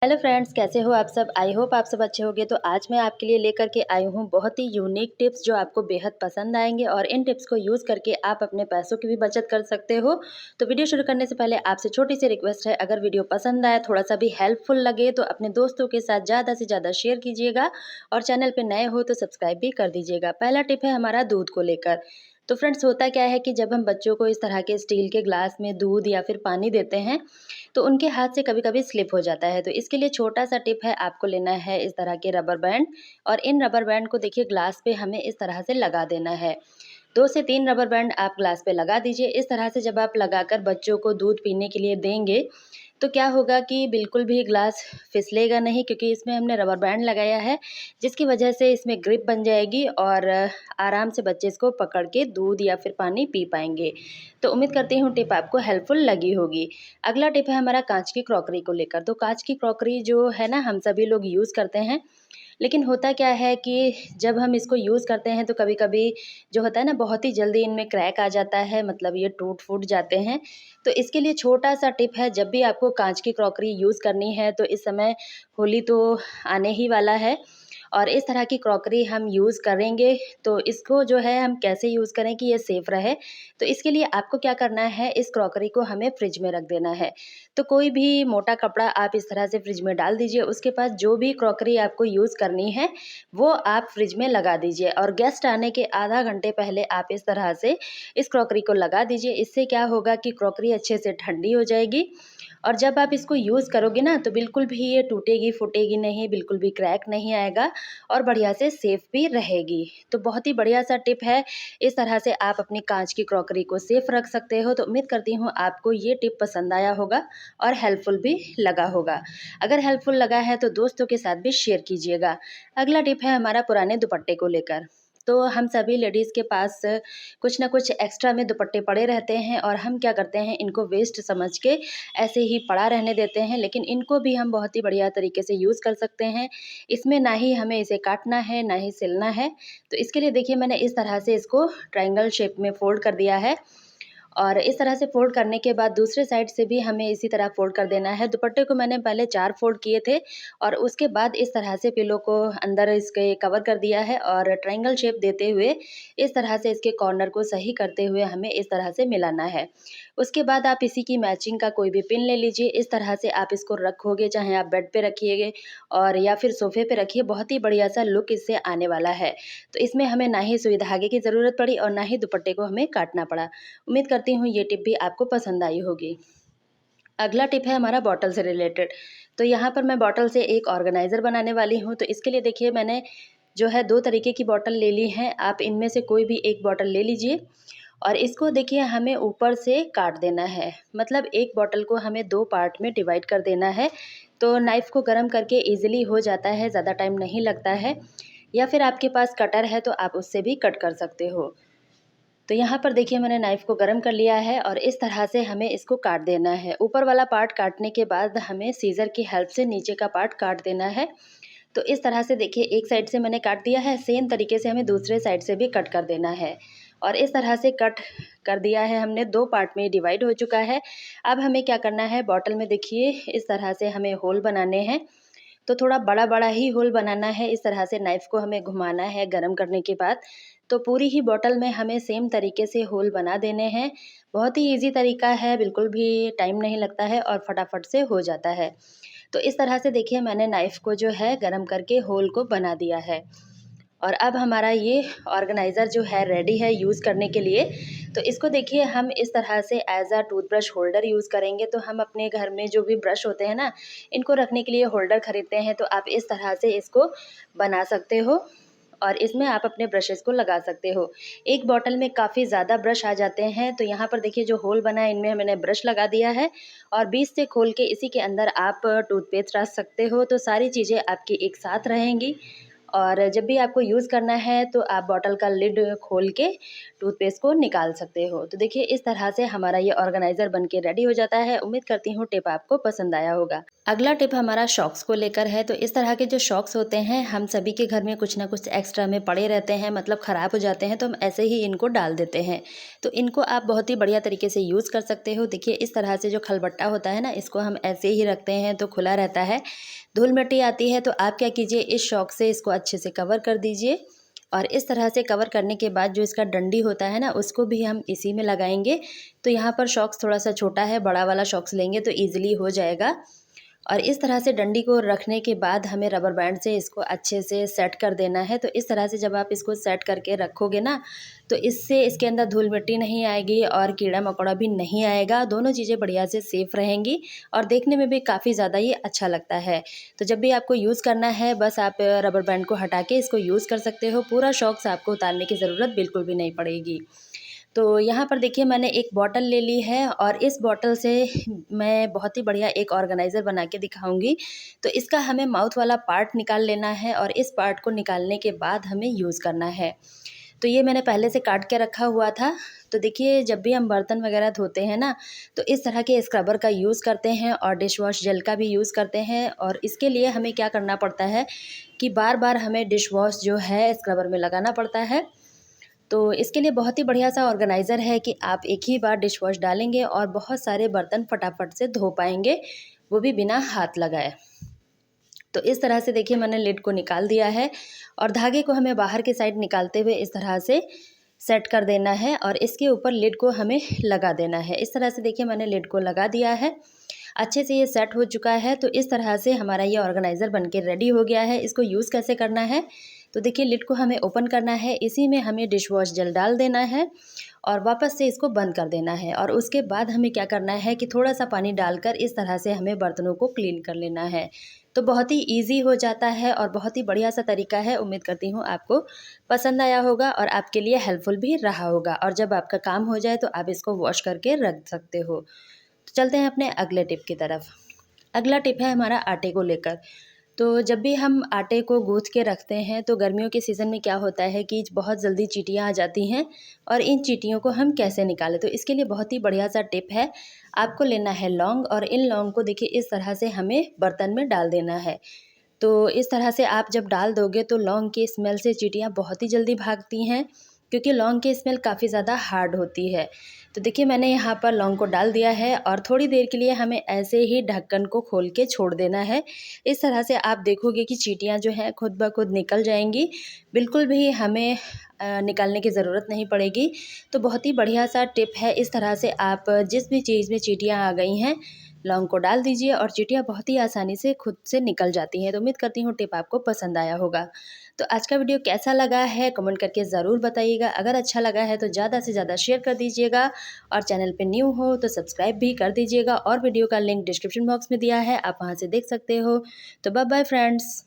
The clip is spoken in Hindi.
हेलो फ्रेंड्स, कैसे हो आप सब। आई होप आप सब अच्छे होंगे। तो आज मैं आपके लिए लेकर के आई हूँ बहुत ही यूनिक टिप्स जो आपको बेहद पसंद आएंगे और इन टिप्स को यूज़ करके आप अपने पैसों की भी बचत कर सकते हो। तो वीडियो शुरू करने से पहले आपसे छोटी सी रिक्वेस्ट है, अगर वीडियो पसंद आए, थोड़ा सा भी हेल्पफुल लगे तो अपने दोस्तों के साथ ज़्यादा से ज़्यादा शेयर कीजिएगा और चैनल पर नए हो तो सब्सक्राइब भी कर दीजिएगा। पहला टिप है हमारा दूध को लेकर। तो फ्रेंड्स, होता क्या है कि जब हम बच्चों को इस तरह के स्टील के ग्लास में दूध या फिर पानी देते हैं तो उनके हाथ से कभी-कभी स्लिप हो जाता है। तो इसके लिए छोटा-सा टिप है, आपको लेना है इस तरह के रबर बैंड और इन रबर बैंड को देखिए ग्लास पे हमें इस तरह से लगा देना है। 2 से 3 रबर बैंड आप ग्लास पे लगा दीजिए। इस तरह से जब आप लगाकर बच्चों को दूध पीने के लिए देंगे, तो क्या होगा कि बिल्कुल भी ग्लास फिसलेगा नहीं, क्योंकि इसमें हमने रबर बैंड लगाया है, जिसकी वजह से इसमें ग्रिप बन जाएगी और आराम से बच्चे इसको पकड़ के दूध या फिर पानी पी पाएँगे। तो उम्मीद करती हूँ टिप आपको हेल्पफुल लगी होगी। अगला टिप है हमारा काँच की क्रॉकरी को लेकर। तो काँच की क्रॉकरी जो है ना, हम सभी लोग यूज़ करते हैं, लेकिन होता क्या है कि जब हम इसको यूज़ करते हैं तो कभी-कभी जो होता है ना, बहुत ही जल्दी इनमें क्रैक आ जाता है, मतलब ये टूट-फूट जाते हैं। तो इसके लिए छोटा-सा टिप है, जब भी आपको काँच की क्रॉकरी यूज़ करनी है, तो इस समय होली तो आने ही वाला है और इस तरह की क्रॉकरी हम यूज़ करेंगे, तो इसको जो है हम कैसे यूज़ करें कि ये सेफ़ रहे। तो इसके लिए आपको क्या करना है, इस क्रॉकरी को हमें फ्रिज में रख देना है। तो कोई भी मोटा कपड़ा आप इस तरह से फ्रिज में डाल दीजिए, उसके पास जो भी क्रॉकरी आपको यूज़ करनी है, वो आप फ्रिज में लगा दीजिए और गेस्ट आने के आधा घंटे पहले आप इस तरह से इस क्रॉकरी को लगा दीजिए। इससे क्या होगा कि क्रॉकरी अच्छे से ठंडी हो जाएगी और जब आप इसको यूज़ करोगे ना, तो बिल्कुल भी ये टूटेगी, फूटेगी नहीं, बिल्कुल भी क्रैक नहीं आएगा और बढ़िया से सेफ़ भी रहेगी। तो बहुत ही बढ़िया-सा टिप है, इस तरह से आप अपनी काँच की क्रॉकरी को सेफ़ रख सकते हो। तो उम्मीद करती हूँ आपको ये टिप पसंद आया होगा और हेल्पफुल भी लगा होगा। अगर हेल्पफुल लगा है तो दोस्तों के साथ भी शेयर कीजिएगा। अगला टिप है हमारा पुराने दुपट्टे को लेकर। तो हम सभी लेडीज़ के पास कुछ न कुछ एक्स्ट्रा में दुपट्टे पड़े रहते हैं और हम क्या करते हैं, इनको वेस्ट समझ के ऐसे ही पड़ा रहने देते हैं, लेकिन इनको भी हम बहुत ही बढ़िया तरीके से यूज़ कर सकते हैं। इसमें ना ही हमें इसे काटना है, ना ही सिलना है। तो इसके लिए देखिए, मैंने इस तरह से इसको ट्रायंगल शेप में फ़ोल्ड कर दिया है और इस तरह से फ़ोल्ड करने के बाद दूसरे साइड से भी हमें इसी तरह फ़ोल्ड कर देना है। दुपट्टे को मैंने पहले 4 फ़ोल्ड किए थे और उसके बाद इस तरह से पिलो को अंदर इसके कवर कर दिया है और ट्रायंगल शेप देते हुए इस तरह से इसके कॉर्नर को सही करते हुए हमें इस तरह से मिलाना है। उसके बाद आप इसी की मैचिंग का कोई भी पिन ले लीजिए। इस तरह से आप इसको रखोगे, चाहे आप बेड पे रखिएगा और या फिर सोफ़े पे रखिए, बहुत ही बढ़िया-सा लुक इससे आने वाला है। तो इसमें हमें ना ही सुई धागे की ज़रूरत पड़ी और ना ही दुपट्टे को हमें काटना पड़ा। उम्मीद करती हूँ ये टिप भी आपको पसंद आई होगी। अगला टिप है हमारा बॉटल से रिलेटेड। तो यहाँ पर मैं बॉटल से एक ऑर्गेनाइज़र बनाने वाली हूँ। तो इसके लिए देखिए, मैंने जो है 2 तरीके की बॉटल ले ली हैं। आप इनमें से कोई भी एक बॉटल ले लीजिए और इसको देखिए हमें ऊपर से काट देना है। मतलब एक बॉटल को हमें 2 पार्ट में डिवाइड कर देना है। तो नाइफ़ को गरम करके ईज़िली हो जाता है, ज़्यादा टाइम नहीं लगता है। या फिर आपके पास कटर है तो आप उससे भी कट कर सकते हो। तो यहाँ पर देखिए, मैंने नाइफ़ को गरम कर लिया है और इस तरह से हमें इसको काट देना है। ऊपर वाला पार्ट काटने के बाद हमें सीज़र की हेल्प से नीचे का पार्ट काट देना है। तो इस तरह से देखिए, एक साइड से मैंने काट दिया है, सेम तरीके से हमें दूसरे साइड से भी कट कर देना है। और इस तरह से कट कर दिया है हमने, 2 पार्ट में डिवाइड हो चुका है। अब हमें क्या करना है, बॉटल में देखिए इस तरह से हमें होल बनाने हैं। तो थोड़ा बड़ा-बड़ा ही होल बनाना है। इस तरह से नाइफ़ को हमें घुमाना है गरम करने के बाद। तो पूरी ही बॉटल में हमें सेम तरीके से होल बना देने हैं। बहुत ही ईज़ी तरीका है, बिल्कुल भी टाइम नहीं लगता है और फटाफट से हो जाता है। तो इस तरह से देखिए, मैंने नाइफ़ को जो है गरम करके होल को बना दिया है। और अब हमारा ये ऑर्गेनाइज़र जो है रेडी है यूज़ करने के लिए। तो इसको देखिए, हम इस तरह से as a toothbrush holder use करेंगे। तो हम अपने घर में जो भी ब्रश होते हैं ना, इनको रखने के लिए होल्डर खरीदते हैं। तो आप इस तरह से इसको बना सकते हो और इसमें आप अपने ब्रशेज़ को लगा सकते हो। एक बॉटल में काफ़ी ज़्यादा ब्रश आ जाते हैं। तो यहाँ पर देखिए, जो होल बना है इनमें मैंने ब्रश लगा दिया है और बीच से खोल के इसी के अंदर आप टूथपेस्ट रख सकते हो। तो सारी चीज़ें आपकी एक साथ रहेंगी और जब भी आपको यूज़ करना है तो आप बॉटल का लिड खोल के टूथपेस्ट को निकाल सकते हो। तो देखिए इस तरह से हमारा ये ऑर्गेनाइज़र बन के रेडी हो जाता है। उम्मीद करती हूँ टिप आपको पसंद आया होगा। अगला टिप हमारा शॉक्स को लेकर है। तो इस तरह के जो शॉक्स होते हैं हम सभी के घर में कुछ ना कुछ एक्स्ट्रा में पड़े रहते हैं, मतलब ख़राब हो जाते हैं, तो हम ऐसे ही इनको डाल देते हैं। तो इनको आप बहुत ही बढ़िया तरीके से यूज़ कर सकते हो। देखिए इस तरह से जो खलबट्टा होता है ना, इसको हम ऐसे ही रखते हैं तो खुला रहता है, धूल मिट्टी आती है तो आप क्या कीजिए, इस शॉक से इसको अच्छे से कवर कर दीजिए। और इस तरह से कवर करने के बाद जो इसका डंडी होता है ना, उसको भी हम इसी में लगाएंगे। तो यहाँ पर शॉक्स थोड़ा सा छोटा है, बड़ा वाला शॉक्स लेंगे तो ईजिली हो जाएगा। और इस तरह से डंडी को रखने के बाद हमें रबर बैंड से इसको अच्छे से सेट कर देना है। तो इस तरह से जब आप इसको सेट करके रखोगे ना, तो इससे इसके अंदर धूल मिट्टी नहीं आएगी और कीड़ा मकोड़ा भी नहीं आएगा। दोनों चीज़ें बढ़िया से सेफ़ रहेंगी और देखने में भी काफ़ी ज़्यादा ये अच्छा लगता है। तो जब भी आपको यूज़ करना है, बस आप रबर बैंड को हटा के इसको यूज़ कर सकते हो। पूरा शॉक्स आपको उतारने की ज़रूरत बिल्कुल भी नहीं पड़ेगी। तो यहाँ पर देखिए मैंने एक बॉटल ले ली है और इस बॉटल से मैं बहुत ही बढ़िया एक ऑर्गेनाइज़र बना के दिखाऊंगी। तो इसका हमें माउथ वाला पार्ट निकाल लेना है और इस पार्ट को निकालने के बाद हमें यूज़ करना है। तो ये मैंने पहले से काट के रखा हुआ था। तो देखिए जब भी हम बर्तन वगैरह धोते हैं ना, तो इस तरह के स्क्रबर का यूज़ करते हैं और डिश वॉश जेल का भी यूज़ करते हैं। और इसके लिए हमें क्या करना पड़ता है कि बार बार हमें डिश वॉश जो है स्क्रबर में लगाना पड़ता है। तो इसके लिए बहुत ही बढ़िया सा ऑर्गेनाइज़र है कि आप एक ही बार डिश वॉश डालेंगे और बहुत सारे बर्तन फटाफट से धो पाएंगे, वो भी बिना हाथ लगाए। तो इस तरह से देखिए मैंने लिड को निकाल दिया है और धागे को हमें बाहर की साइड निकालते हुए इस तरह से सेट कर देना है और इसके ऊपर लिड को हमें लगा देना है। इस तरह से देखिए मैंने लिड को लगा दिया है, अच्छे से ये सेट हो चुका है। तो इस तरह से हमारा ये ऑर्गेनाइज़र बन के रेडी हो गया है। इसको यूज़ कैसे करना है, तो देखिए लिड को हमें ओपन करना है, इसी में हमें डिश वॉश जेल डाल देना है और वापस से इसको बंद कर देना है। और उसके बाद हमें क्या करना है कि थोड़ा सा पानी डालकर इस तरह से हमें बर्तनों को क्लीन कर लेना है। तो बहुत ही ईजी हो जाता है और बहुत ही बढ़िया सा तरीका है। उम्मीद करती हूँ आपको पसंद आया होगा और आपके लिए हेल्पफुल भी रहा होगा। और जब आपका काम हो जाए तो आप इसको वॉश करके रख सकते हो। तो चलते हैं अपने अगले टिप की तरफ। अगला टिप है हमारा आटे को लेकर। तो जब भी हम आटे को गूँथ के रखते हैं तो गर्मियों के सीज़न में क्या होता है कि बहुत जल्दी चींटियाँ आ जाती हैं और इन चींटियों को हम कैसे निकालें। तो इसके लिए बहुत ही बढ़िया सा टिप है। आपको लेना है लौंग और इन लौंग को देखिए इस तरह से हमें बर्तन में डाल देना है। तो इस तरह से आप जब डाल दोगे तो लौंग की स्मेल से चींटियाँ बहुत ही जल्दी भागती हैं, क्योंकि लौंग की स्मेल काफ़ी ज़्यादा हार्ड होती है। तो देखिए मैंने यहाँ पर लौंग को डाल दिया है और थोड़ी देर के लिए हमें ऐसे ही ढक्कन को खोल के छोड़ देना है। इस तरह से आप देखोगे कि चींटियाँ जो हैं खुद ब खुद निकल जाएंगी, बिल्कुल भी हमें निकालने की ज़रूरत नहीं पड़ेगी। तो बहुत ही बढ़िया सा टिप है। इस तरह से आप जिस भी चीज़ में चींटियाँ आ गई हैं, लौंग को डाल दीजिए और चींटियाँ बहुत ही आसानी से खुद से निकल जाती हैं। तो उम्मीद करती हूँ टिप आपको पसंद आया होगा। तो आज का वीडियो कैसा लगा है कमेंट करके ज़रूर बताइएगा। अगर अच्छा लगा है तो ज़्यादा से ज़्यादा शेयर कर दीजिएगा और चैनल पे न्यू हो तो सब्सक्राइब भी कर दीजिएगा। और वीडियो का लिंक डिस्क्रिप्शन बॉक्स में दिया है, आप वहाँ से देख सकते हो। तो बाय बाय फ्रेंड्स।